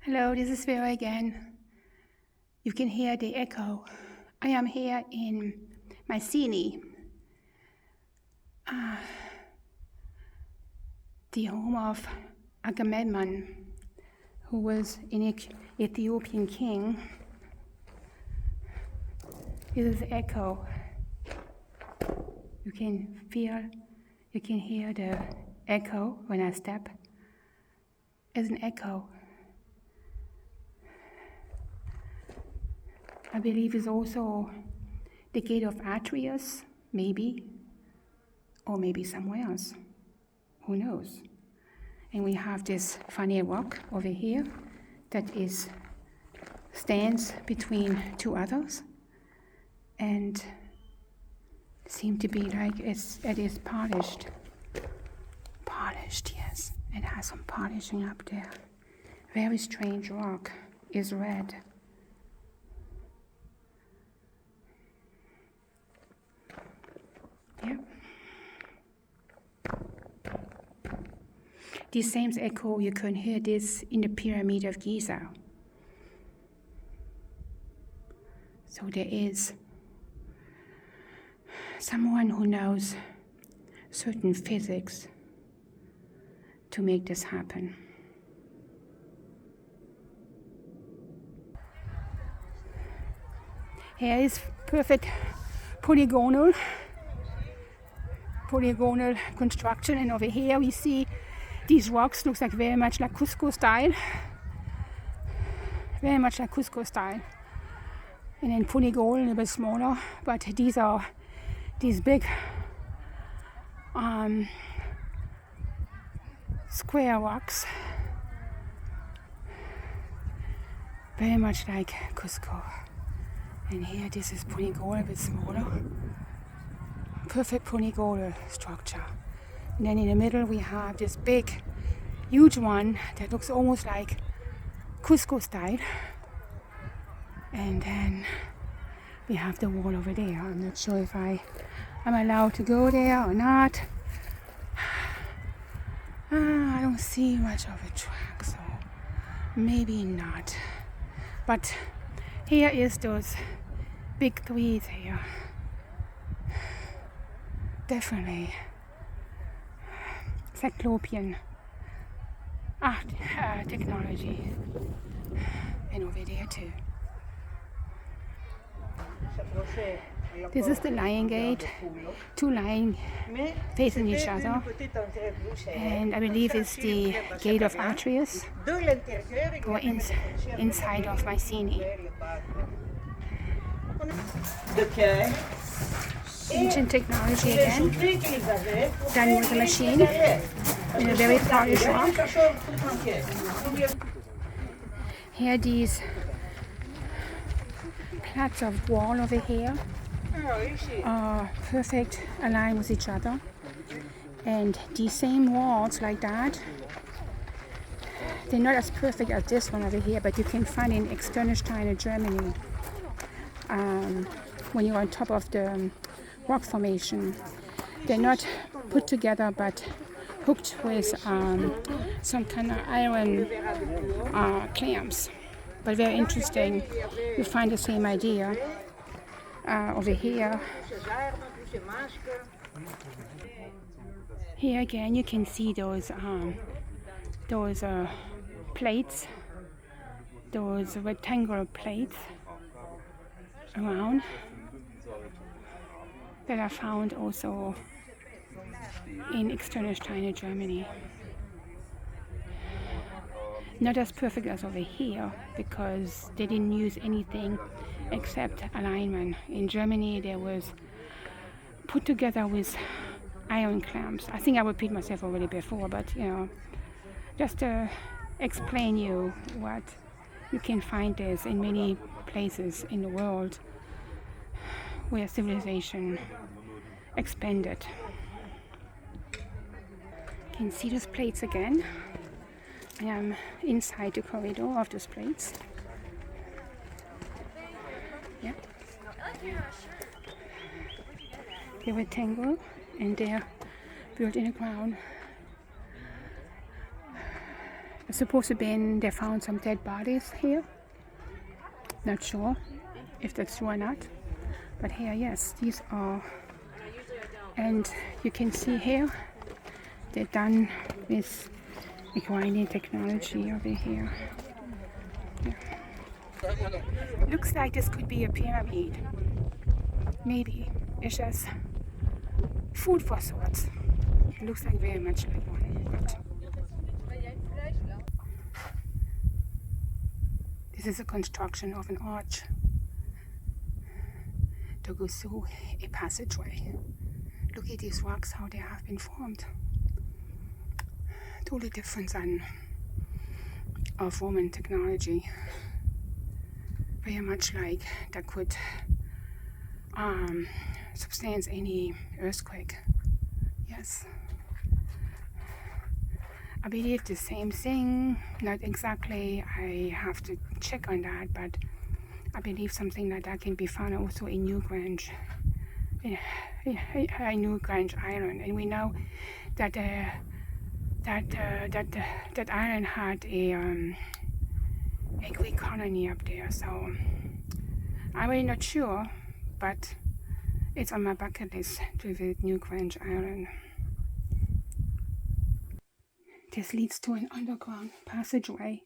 Hello, this is Vera again. You can hear the echo. I am here in Mycene, the home of Agamemnon, who was an Ethiopian king. This is the echo. You can hear the echo when I step. It's an echo. I believe it's also the gate of Atreus, maybe, or maybe somewhere else. Who knows? And we have this funny rock over here that stands between two others, and seem to be like it is polished. Polished, yes. It has some polishing up there. Very strange rock. Is red. Yeah. The same echo, you can hear this in the Pyramid of Giza. So there is someone who knows certain physics to make this happen. Here is perfect polygonal construction, and over here we see these rocks. Looks like very much like Cusco style. Very much like Cusco style. And then polygonal, a little bit smaller, but these are these big square rocks. Very much like Cusco. And here this is polygonal, a bit smaller. Perfect polygonal structure. And then in the middle we have this big, huge one that looks almost like Cusco style. And then we have the wall over there. I'm not sure if I'm allowed to go there or not. I don't see much of a track, so maybe not. But here is those big trees here. Definitely cyclopean technology. And over there too. This is the Lion Gate. Two lions facing each other. And I believe it's the gate of Atreus, or inside of Mycene. Ancient technology again, done with a machine in a very polished rock. Here these plats of wall over here are perfect aligned with each other, and these same walls like that, they're not as perfect as this one over here, but you can find in Externstein, Germany, when you're on top of the rock formation. They're not put together but hooked with some kind of iron clamps. But very interesting. You find the same idea over here. Here again you can see those plates, those rectangular plates around that are found also in Externstein, Germany. Not as perfect as over here because they didn't use anything except alignment. In Germany there was put together with iron clamps. I think I repeat myself already before, but just to explain you what you can find this in many places in the world where civilization expanded. You can see those plates again. I am inside the corridor of those plates. Yeah. They rectangle and they're built in the ground. It's supposed to be they found some dead bodies here. Not sure if that's true or not. But here, yes, these are, and you can see here, they're done with the grinding technology over here. Yeah. Looks like this could be a pyramid. Maybe it's just food for thought. It looks like very much like one. But this is a construction of an arch to go through a passageway. Look at these rocks, how they have been formed. Totally different than of Roman technology. Very much like that could substance any earthquake. Yes. I believe the same thing, not exactly, I have to check on that, but I believe something like that can be found also in New Grange, New Grange Island. And we know that that island had a Greek colony up there, so I'm really not sure, but it's on my bucket list to visit New Grange Island. This leads to an underground passageway.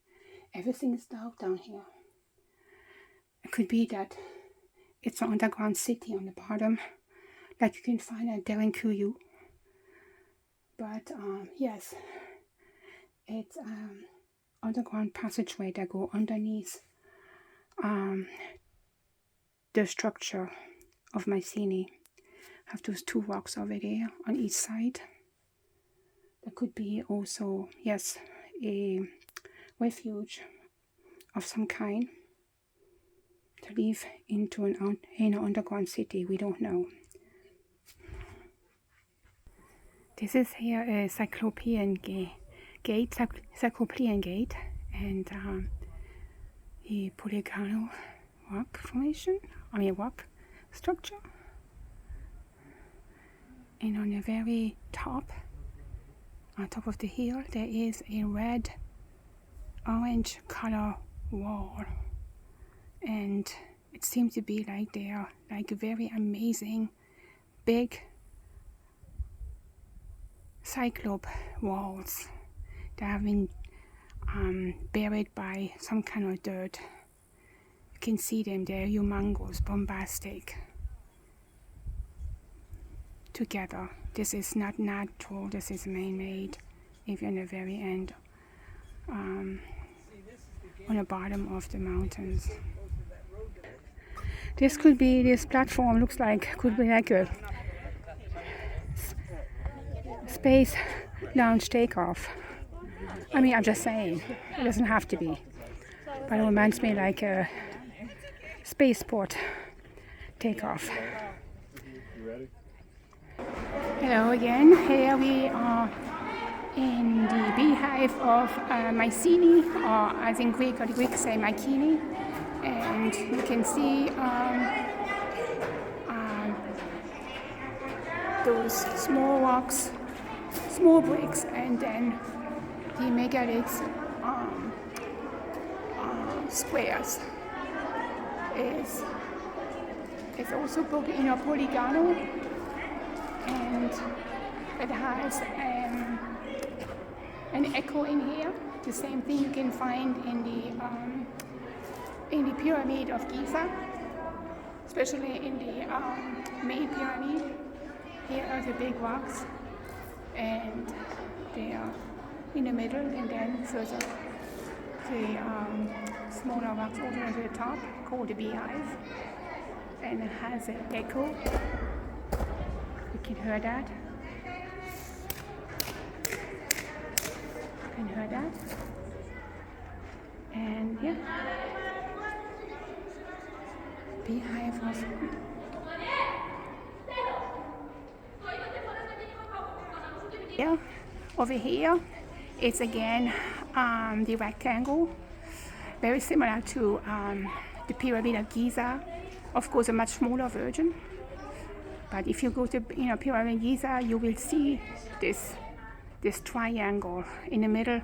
Everything is dark down here. It could be that it's an underground city on the bottom, like you can find at Derinkuyu. But yes, it's underground passageway that go underneath the structure of Mycene. Have those two rocks over there on each side. There could be also, yes, a refuge of some kind to leave into an underground city. We don't know. This is here a Cyclopean gate, and a polygonal rock formation, rock structure. And on the very top, on top of the hill, there is a red-orange color wall, and it seems to be like they are like very amazing big cyclope walls that have been buried by some kind of dirt. You can see them, they're humongous, bombastic together. This is not natural, this is man-made. If you're in the very end, on the bottom of the mountains. This platform looks like, could be like a space launch takeoff. I mean, I'm just saying, it doesn't have to be. But it reminds me like a spaceport takeoff. Hello again, here we are in the beehive of Mycene, or as in Greek, or the Greeks say Mycene, and you can see those small rocks, small bricks, and then the megalith squares is also polygonal, and it has an echo in here. The same thing you can find in the pyramid of Giza, especially in the main pyramid. Here are the big rocks, and they are in the middle, and then further the smaller rocks all the way to the top, called the beehive, and it has an echo. You can hear that. You can hear that. And yeah, beehive of yeah. Over here, it's again the rectangle, very similar to the pyramid of Giza. Of course, a much smaller version. But if you go to pyramid Giza, you will see this triangle in the middle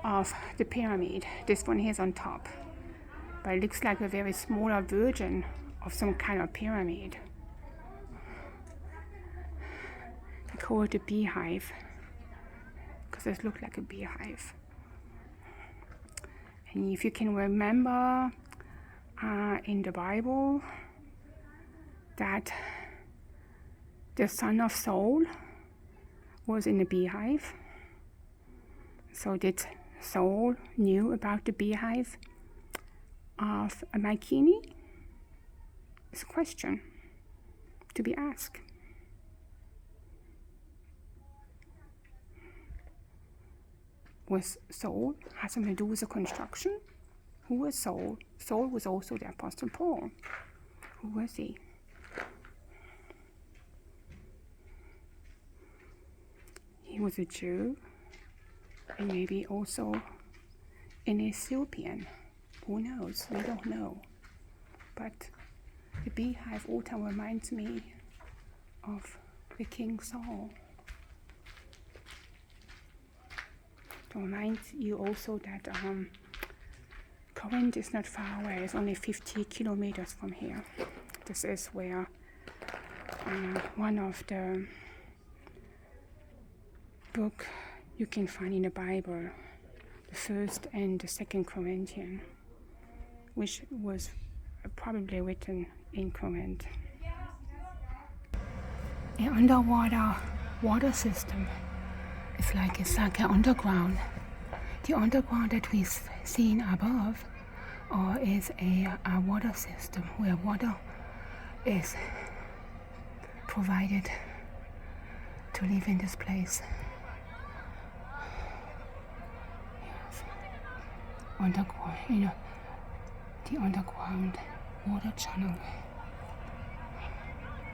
of the pyramid. This one here is on top, but it looks like a very smaller version of some kind of pyramid. I call it a beehive because it looks like a beehive. And if you can remember in the Bible that the son of Saul was in a beehive. So did Saul knew about the beehive of Mycene? It's a question to be asked. Was Saul had something to do with the construction? Who was Saul? Saul was also the Apostle Paul. Who was he? He was a Jew, and maybe also an Ethiopian. Who knows? We don't know. But the beehive altar reminds me of the King Saul. To remind you also that Corinth is not far away. It's only 50 kilometers from here. This is where one of the book you can find in the Bible, the first and the second Corinthian, which was probably written in Corinth. An underwater water system. It's like an underground. The underground that we've seen above is a water system where water is provided to live in this place. Yes. Underground, the underground water channel.